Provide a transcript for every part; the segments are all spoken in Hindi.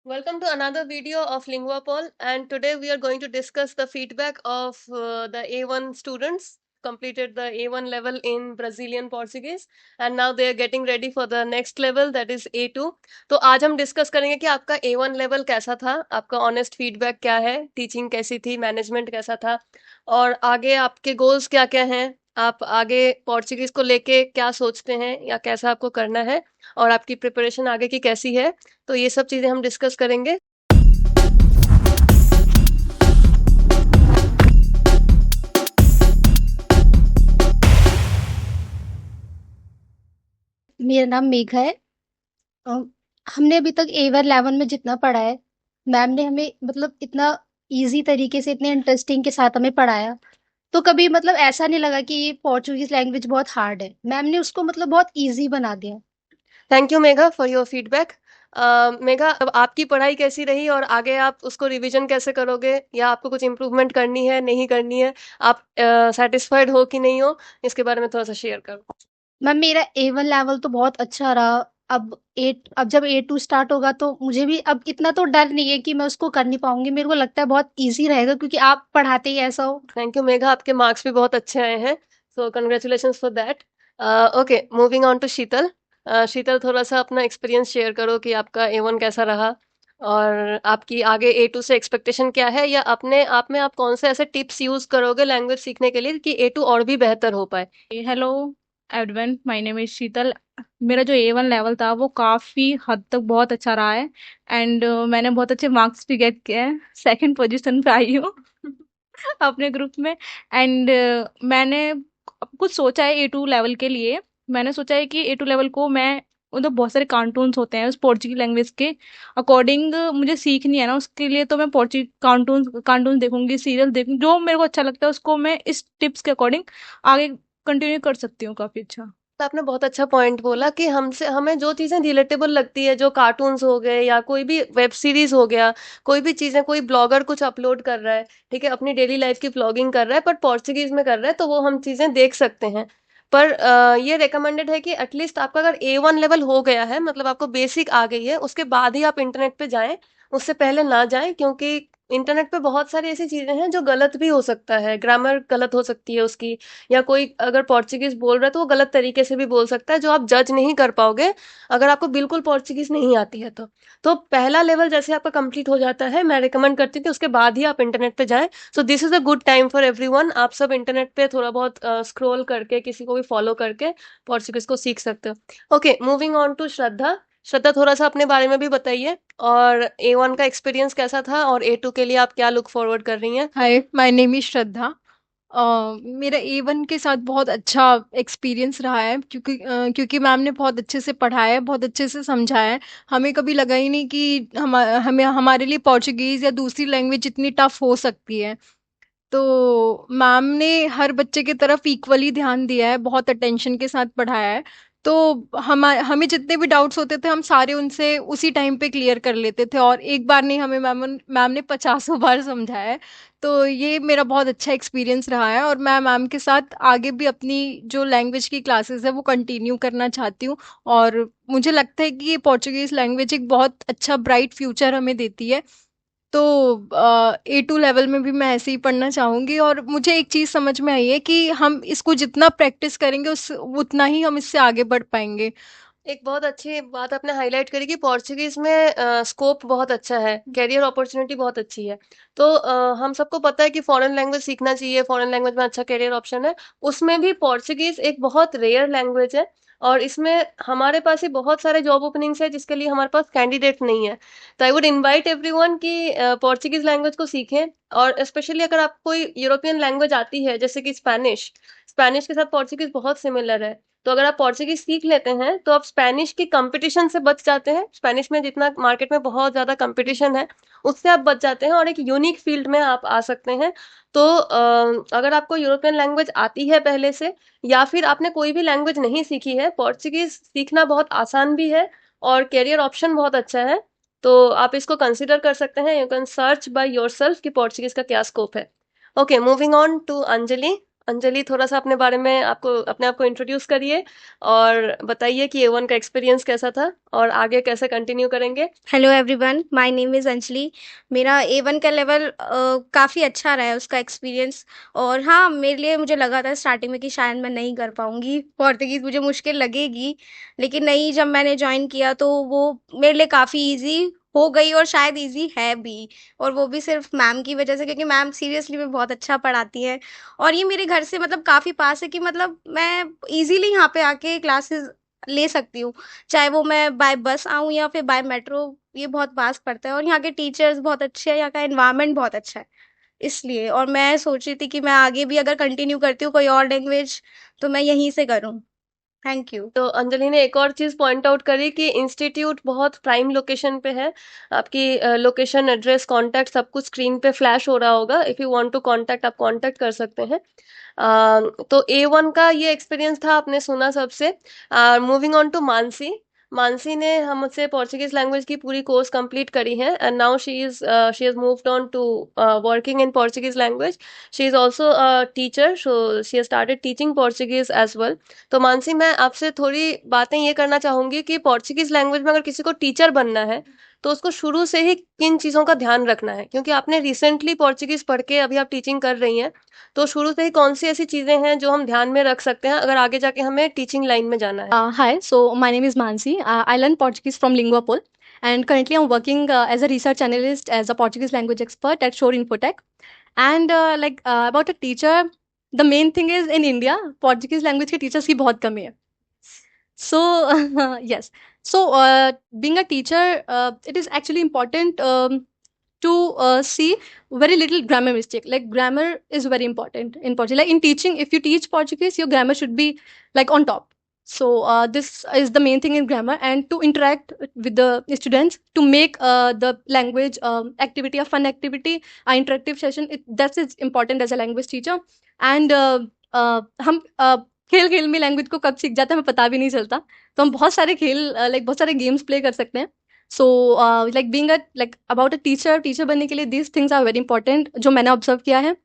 Welcome to another video of LinguaPol, and today we are going to discuss the feedback of the A1 students completed the A1 level in Brazilian Portuguese and now they are getting ready for the next level, that is A2. तो आज हम डिस्कस करेंगे कि आपका A1 लेवल कैसा था, आपका ऑनेस्ट फीडबैक क्या है, टीचिंग कैसी थी, मैनेजमेंट कैसा था और आगे आपके गोल्स क्या-क्या हैं, आप आगे पोर्चुगीज को लेके क्या सोचते हैं या कैसा आपको करना है और आपकी प्रिपरेशन आगे की कैसी है। तो ये सब चीज़ें हम डिस्कस करेंगे। मेरा नाम मेघा है। अ, हमने अभी तक A1 लेवल में जितना पढ़ा है, मैम ने हमें मतलब इतना इजी तरीके से इतने इंटरेस्टिंग के साथ हमें पढ़ाया, तो कभी मतलब ऐसा नहीं लगा कि ये पोर्चुगीज लैंग्वेज बहुत हार्ड है। मैम ने उसको मतलब बहुत इजी बना दिया। Thank you Megha for your feedback. Megha, अब आपकी पढ़ाई कैसी रही और आगे आप उसको रिवीजन कैसे करोगे या आपको कुछ इम्प्रूवमेंट करनी है, नहीं करनी है? आप सैटिस्फाइड हो कि नहीं हो? इसके बारे में थोड़ा-सा शेयर करो। मैम मेरा A1 लेवल तो बहुत अच्छा रहा। अब जब A2 स्टार्ट होगा तो मुझे भी अब इतना तो डर नहीं है कि मैं उसको कर नहीं पाऊँगी। मेरे को लगता है बहुत ईज़ी रहेगा क्योंकि आप पढ़ाते ही ऐसा हो। थैंक यू मेघा, आपके मार्क्स भी बहुत अच्छे आए हैं, so congratulations for that. Okay, moving on to Sheetal. Sheetal, थोड़ा-सा अपना एक्सपीरियंस शेयर करो कि आपका A1 कैसा रहा और आपकी आगे A2 से एक्सपेक्टेशन क्या है या अपने आप में आप कौन से ऐसे टिप्स यूज़ करोगे लैंग्वेज सीखने के लिए कि A2 और भी बेहतर हो पाए? Hello everyone, my name is Sheetal. मेरा जो A1 लेवल था वो काफ़ी हद तक बहुत अच्छा रहा है एंड मैंने बहुत अच्छे मार्क्स भी गेट किए हैं। सेकंड पोजीशन पे आई हूँ अपने ग्रुप में। एंड मैंने कुछ सोचा है A2 लेवल के लिए। मैंने सोचा है कि A2 लेवल को मैं मतलब बहुत सारे कार्टून्स होते हैं उस पोर्चुगीज लैंग्वेज के अकॉर्डिंग मुझे सीखनी है ना, उसके लिए तो मैं पोर्चुगीज कार्टून देखूंगी, सीरियल देखूंगी, जो मेरे को अच्छा लगता है उसको मैं इस टिप्स के अकॉर्डिंग आगे कंटिन्यू कर सकती हूँ काफ़ी अच्छा। तो आपने बहुत अच्छा पॉइंट बोला कि हमसे हमें जो चीज़ें रिलेटेबल लगती है, जो कार्टून्स हो गए या कोई भी वेब सीरीज़ हो गया, कोई भी चीज़ें, कोई ब्लॉगर कुछ अपलोड कर रहा है, ठीक है? अपनी डेली लाइफ़ की व्लॉगिंग कर रहा है, पर पोर्चुगीज़ में कर रहा है, तो वो हम चीज़ें देख सकते हैं। पर ये रिकमेंडेड है कि एटलीस्ट आपका अगर A1 लेवल हो गया है, मतलब आपको बेसिक आ गई है, उसके बाद ही आप इंटरनेट पे जाएँ, उससे पहले ना जाएँ, क्योंकि इंटरनेट पे बहुत सारी ऐसी चीज़ें हैं जो गलत भी हो सकता है, ग्रामर गलत हो सकती है उसकी, या कोई अगर पोर्चुगीज़ बोल रहा है तो वो गलत तरीके से भी बोल सकता है, जो आप जज नहीं कर पाओगे अगर आपको बिल्कुल पोर्चुगीज़ नहीं आती है तो। तो पहला लेवल जैसे आपका कंप्लीट हो जाता है, मैं रिकमेंड करती हूँ कि उसके बाद ही आप इंटरनेट पे जाएँ। So this is a good time for everyone. आप सब इंटरनेट पे थोड़ा बहुत स्क्रॉल करके, किसी को भी फॉलो करके पोर्चुगीज़ को सीख सकते हो। ओके, मूविंग ऑन टू श्रद्धा। श्रद्धा, थोड़ा-सा अपने बारे में भी बताइए और A1 का एक्सपीरियंस कैसा था और A2 के लिए आप क्या लुक फॉरवर्ड कर रही हैं? हाय, माय नेम इज़ श्रद्धा। मेरा A1 के साथ बहुत अच्छा एक्सपीरियंस रहा है क्योंकि मैम ने बहुत अच्छे से पढ़ाया है, बहुत अच्छे से समझाया है। हमें कभी लगा ही नहीं कि हमारे लिए पोर्चुगीज़ या दूसरी लैंग्वेज इतनी टफ़ हो सकती है। तो मैम ने हर बच्चे की तरफ इक्वली ध्यान दिया है, बहुत अटेंशन के साथ पढ़ाया है। तो हमें जितने भी डाउट्स होते थे हम सारे उनसे उसी टाइम पे क्लियर कर लेते थे और एक बार नहीं, हमें मैम ने पचासों बार समझाया है। तो ये मेरा बहुत अच्छा एक्सपीरियंस रहा है और मैं मैम के साथ आगे भी अपनी जो लैंग्वेज की क्लासेस है वो कंटिन्यू करना चाहती हूँ। और मुझे लगता है कि ये पोर्चुगीज़ लैंग्वेज एक बहुत अच्छा ब्राइट फ्यूचर हमें देती है। तो A2 लेवल में भी मैं ऐसे ही पढ़ना चाहूँगी और मुझे एक चीज़ समझ में आई है कि हम इसको जितना प्रैक्टिस करेंगे उस उतना ही हम इससे आगे बढ़ पाएँगे। एक बहुत अच्छी बात आपने हाईलाइट करी कि पोर्चुगीज़ में स्कोप बहुत अच्छा है, करियर अपॉर्च्युनिटी बहुत अच्छी है। तो हम सबको पता है कि फॉरेन लैंग्वेज सीखना चाहिए, फॉरेन लैंग्वेज में अच्छा करियर ऑप्शन है। उसमें भी पोर्चुगीज़ एक बहुत रेयर लैंग्वेज है और इसमें हमारे पास ही बहुत सारे जॉब ओपनिंग्स हैं जिसके लिए हमारे पास कैंडिडेट नहीं है। तो आई वुड इनवाइट एवरीवन कि पोर्चुगीज़ लैंग्वेज को सीखें और स्पेशली अगर आपको कोई यूरोपियन लैंग्वेज आती है जैसे कि स्पेनिश, स्पेनिश के साथ पोर्चुगीज़ बहुत सिमिलर है। तो अगर आप पोर्चुगीज़ सीख लेते हैं, तो आप स्पेनिश की कॉम्पिटिशन से बच जाते हैं। स्पेनिश में जितना मार्केट में बहुत ज़्यादा कॉम्पिटिशन है, उससे आप बच जाते हैं और एक यूनिक फ़ील्ड में आप आ सकते हैं। तो अगर आपको यूरोपियन लैंग्वेज आती है पहले से या फिर आपने कोई भी लैंग्वेज नहीं सीखी है, पोर्चुगीज़ सीखना बहुत आसान भी है और करियर ऑप्शन बहुत अच्छा है। तो आप इसको कंसिडर कर सकते हैं। You can search by yourself कि पोर्चुगीज़ का क्या स्कोप है। Okay, moving on to Anjali. Anjali, थोड़ा-सा अपने बारे में अपने आप को इंट्रोड्यूस करिए और बताइए कि A1 का एक्सपीरियंस कैसा था और आगे कैसे कंटिन्यू करेंगे? Hello everyone, my name is Anjali. मेरा A1 का लेवल काफ़ी अच्छा रहा है उसका एक्सपीरियंस। और हाँ, मेरे लिए मुझे लगा था स्टार्टिंग में कि शायद मैं नहीं कर पाऊँगी, पोर्तुगीज़ मुझे मुश्किल लगेगी। लेकिन नहीं, जब मैंने जॉइन किया तो वो मेरे लिए काफ़ी ईज़ी हो गई और शायद ईज़ी है भी। और वो भी सिर्फ़ मैम की वज़ह से, क्योंकि मैम सीरियसली में बहुत अच्छा पढ़ाती हैं। और ये मेरे घर से मतलब काफ़ी पास है कि मतलब मैं ईज़िली यहाँ पे आके क्लासेस ले सकती हूँ। चाहे वो मैं बाय बस आऊँ या फिर बाय मेट्रो, ये बहुत पास पड़ता है। और यहाँ के टीचर्स बहुत अच्छे हैं, यहाँ का एनवायरनमेंट बहुत अच्छा है, इसलिए। और मैं सोच रही थी कि मैं आगे भी अगर कंटिन्यू करती हूँ कोई और लैंग्वेज, तो मैं यहीं से करूँ। Thank you. तो अंजलि ने एक और चीज़ पॉइंट आउट करी कि इंस्टीट्यूट बहुत प्राइम लोकेशन पे है। आपकी लोकेशन, एड्रेस, कॉन्टैक्ट सब कुछ स्क्रीन पे फ्लैश हो रहा होगा। If you want to contact, आप कॉन्टैक्ट कर सकते हैं। तो A1 का ये एक्सपीरियंस था, आपने सुना सबसे। Moving on to Mansi. Mansi ने हमसे पोर्चुगीज लैंग्वेज की पूरी कोर्स कंप्लीट करी है and now she has moved on to working in Portuguese language. She is also a teacher, so she has started teaching Portuguese as well. तो मानसी, मैं आपसे थोड़ी बातें ये करना चाहूंगी कि पोर्चुगीज लैंग्वेज में अगर किसी को टीचर बनना है तो उसको शुरू से ही किन चीज़ों का ध्यान रखना है, क्योंकि आपने रिसेंटली पोर्चुगीज पढ़ के अभी आप टीचिंग कर रही हैं। तो शुरू से ही कौन-सी ऐसी चीज़ें हैं जो हम ध्यान में रख सकते हैं अगर आगे जाके हमें टीचिंग लाइन में जाना है? Hi, so my name is Mansi. I learn Portuguese from Linguapol, and currently I'm working as a research analyst as a Portuguese language expert at Shore Infotech. And about a teacher, the main thing is in India, Portuguese language के teachers की बहुत कमी है. So yes, so being a teacher, it is actually important to see very little grammar mistake. Like grammar is very important in Portuguese. Like in teaching, if you teach Portuguese, your grammar should be like on top. So this is the main thing in grammar, and to interact with the students, to make the language activity a fun activity, interactive session. That is important as a language teacher. And हम खेल खेल में लैंग्वेज को कब सीख जाते हैं हमें पता भी नहीं चलता. तो हम बहुत सारे खेल बहुत सारे गेम्स प्ले कर सकते हैं. So being a about a teacher बनने के लिए these things are very important, जो मैंने ऑब्जर्व किया है.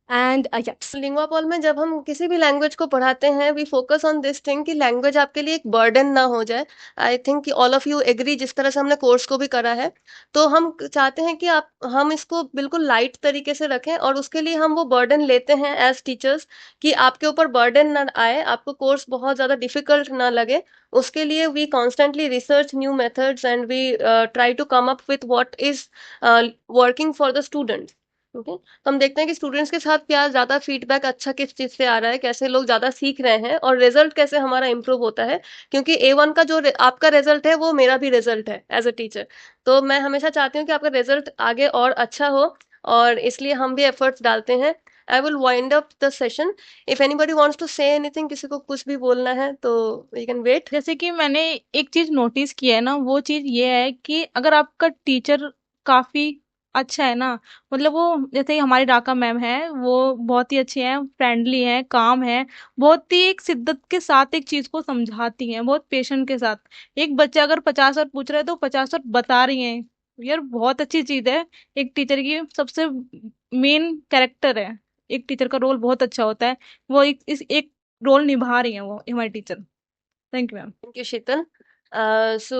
And yes. लिंग्वापोल में जब हम किसी भी लैंग्वेज को पढ़ाते हैं, we focus on this thing कि लैंग्वेज आपके लिए एक बर्डन ना हो जाए। आई थिंक कि ऑल ऑफ यू एग्री, जिस तरह से हमने कोर्स को भी करा है। तो हम चाहते हैं कि हम इसको बिल्कुल लाइट तरीके से रखें और उसके लिए हम वो बर्डन लेते हैं एज टीचर्स कि आपके ऊपर बर्डन ना आए, आपको कोर्स बहुत ज़्यादा डिफिकल्ट ना लगे। उसके लिए we constantly research new methods and we try to come up with what is working for the students. Okay, तो हम देखते हैं कि स्टूडेंट्स के साथ क्या ज़्यादा फीडबैक अच्छा किस चीज़ से आ रहा है, कैसे लोग ज़्यादा सीख रहे हैं और रिजल्ट कैसे हमारा इम्प्रूव होता है। क्योंकि A1 का जो आपका रिजल्ट है वो मेरा भी रिजल्ट है एज अ टीचर। तो मैं हमेशा चाहती हूँ कि आपका रिजल्ट आगे और अच्छा हो और इसलिए हम भी एफर्ट्स डालते हैं। I will wind up the session. If anybody wants to say anything, किसी को कुछ भी बोलना है तो यू कैन वेट। जैसे कि मैंने एक चीज नोटिस की है ना, वो चीज ये है कि अगर आपका टीचर काफी अच्छा है ना, मतलब वो जैसे हमारी डाका मैम है, वो बहुत ही अच्छे हैं, फ्रेंडली हैं, काम है, बहुत ही एक शिद्दत के साथ एक चीज को समझाती हैं, बहुत पेशेंट के साथ। एक बच्चा अगर 50 बार पूछ रहा है तो 50 बार बता रही हैं। यार बहुत अच्छी चीज है, एक टीचर की सबसे मेन कैरेक्टर है, एक टीचर का रोल बहुत अच्छा होता है, वो एक रोल निभा रही हैं वो हमारी teacher. Thank you ma'am. Thank you Sheetal. So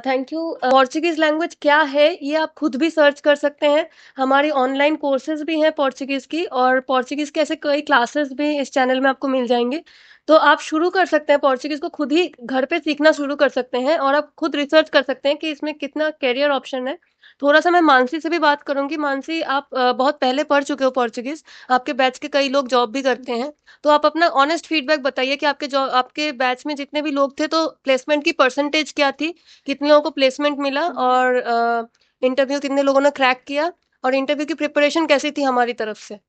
thank you. Portuguese language क्या है ये आप खुद भी सर्च कर सकते हैं। हमारी ऑनलाइन कोर्सेज भी हैं पोर्चुगीज की, और पोर्चुगीज के ऐसे कई क्लासेस भी इस चैनल में आपको मिल जाएंगे। तो आप शुरू कर सकते हैं, पोर्चुगीज को खुद ही घर पे सीखना शुरू कर सकते हैं और आप खुद रिसर्च कर सकते हैं कि इसमें कितना करियर ऑप्शन है। थोड़ा सा मैं मानसी से भी बात करूंगी। मानसी, आप बहुत पहले पढ़ चुके हो पोर्चुगीज, आपके बैच के कई लोग जॉब भी करते हैं। तो आप अपना ऑनेस्ट फीडबैक बताइए कि आपके बैच में जितने भी लोग थे तो प्लेसमेंट की परसेंटेज क्या थी, कितने लोगों को प्लेसमेंट मिला और इंटरव्यू कितने लोगों ने क्रैक किया, और इंटरव्यू की प्रिपरेशन कैसी थी हमारी तरफ से?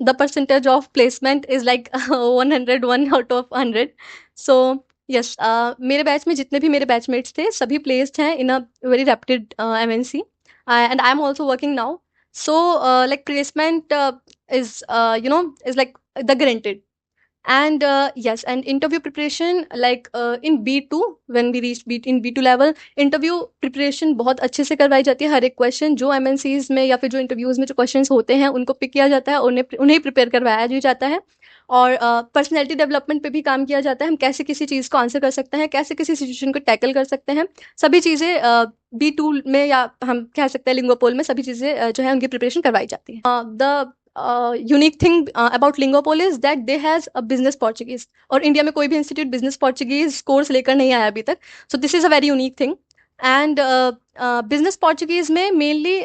The percentage of placement is like 101 out of 100. So yes, मेरे बैच में जितने भी मेरे बैचमेट्स थे सभी placed हैं in a very reputed MNC, and I'm also working now. So placement is is like the guaranteed. And yes, and interview preparation, in B2, when we reached in B2 level, interview preparation बहुत अच्छे से करवाई जाती है। हर एक क्वेश्चन जो MNCs में या फिर जो इंटरव्यूज में जो क्वेश्चंस होते हैं उनको पिक किया जाता है, उन्हें प्रिपेयर करवाया भी जाता है। और पर्सनैलिटी डेवलपमेंट पे भी काम किया जाता है। हम कैसे किसी चीज़ को आंसर कर सकते हैं, कैसे किसी सिचुएशन को टैकल कर सकते हैं, सभी चीज़ें B2 में या हम कह सकते हैं लिंगोपोल में सभी चीज़ें जो है उनकी प्रिपरेशन करवाई जाती है। The unique thing about Lingopole is that they has a business Portuguese, और इंडिया में कोई भी इंस्टीट्यूट बिजनेस पोर्चुगीज कोर्स लेकर नहीं आया अभी तक। So this is a very unique thing. And business Portuguese में मेनली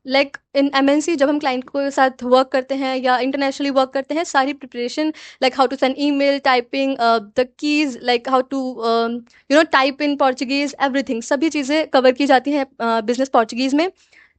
लाइक इन MNC जब हम क्लाइंट के साथ वर्क करते हैं या इंटरनेशनली वर्क करते हैं, सारी preparation like how to send email, typing the keys, like how to type in Portuguese, everything, सभी चीज़ें कवर की जाती हैं बिजनेस पोर्चुगीज में।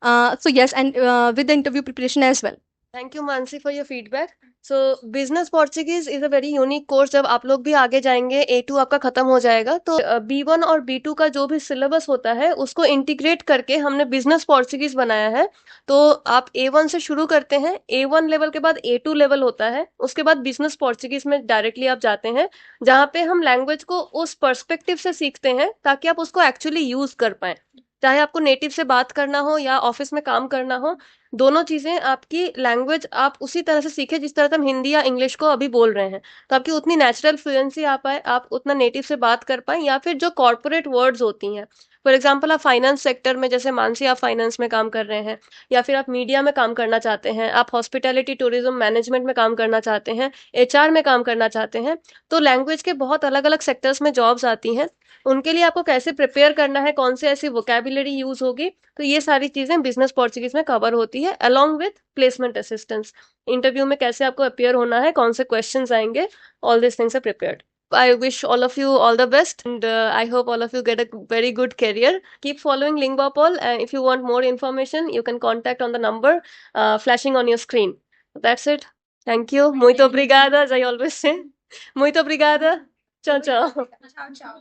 So yes, and with the interview preparation as well. Thank you Mansi for your feedback. So business Portuguese is a very unique course. जब आप लोग भी आगे जाएंगे, A2 आपका खत्म हो जाएगा, तो B1 और B2 का जो भी सिलेबस होता है उसको इंटीग्रेट करके हमने बिजनेस पोर्चुगीज बनाया है। तो आप A1 से शुरू करते हैं, A1 लेवल के बाद A2 लेवल होता है, उसके बाद बिजनेस पोर्चुगीज में डायरेक्टली आप जाते हैं, जहाँ पे हम लैंग्वेज को उस पर्सपेक्टिव से सीखते हैं ताकि आप उसको एक्चुअली यूज कर पाए। चाहे आपको नेटिव से बात करना हो या ऑफिस में काम करना हो, दोनों चीजें आपकी लैंग्वेज आप उसी तरह से सीखे जिस तरह से हम हिंदी या इंग्लिश को अभी बोल रहे हैं, तो आपकी उतनी नेचुरल फ्लुएंसी आ पाए, आप उतना नेटिव से बात कर पाए, या फिर जो कॉर्पोरेट वर्ड्स होती हैं, फॉर एग्जाम्पल आप फाइनेंस सेक्टर में, जैसे मानसी आप फाइनेंस में काम कर रहे हैं, या फिर आप मीडिया में काम करना चाहते हैं, आप हॉस्पिटैलिटी टूरिज्म मैनेजमेंट में काम करना चाहते हैं, HR में काम करना चाहते हैं, तो लैंग्वेज के बहुत अलग अलग सेक्टर्स में जॉब्स आती हैं। उनके लिए आपको कैसे प्रिपेयर करना है, कौन से ऐसी वोकेबुलरी यूज होगी, तो ये सारी चीजें बिजनेस पोर्चुगीज में कवर होती है, along with placement assistance. Interview में कैसे आपको अपियर होना है, कौन से क्वेश्चंस आएंगे, all this things are prepared. I wish all of you all the best, and I hope all of you get a very good career. Keep following Lingvapol, and if you want more information, you can contact on the number flashing on your screen. That's it. Thank you. Muito obrigada, as I always say. Muito obrigada. Tchau, tchau.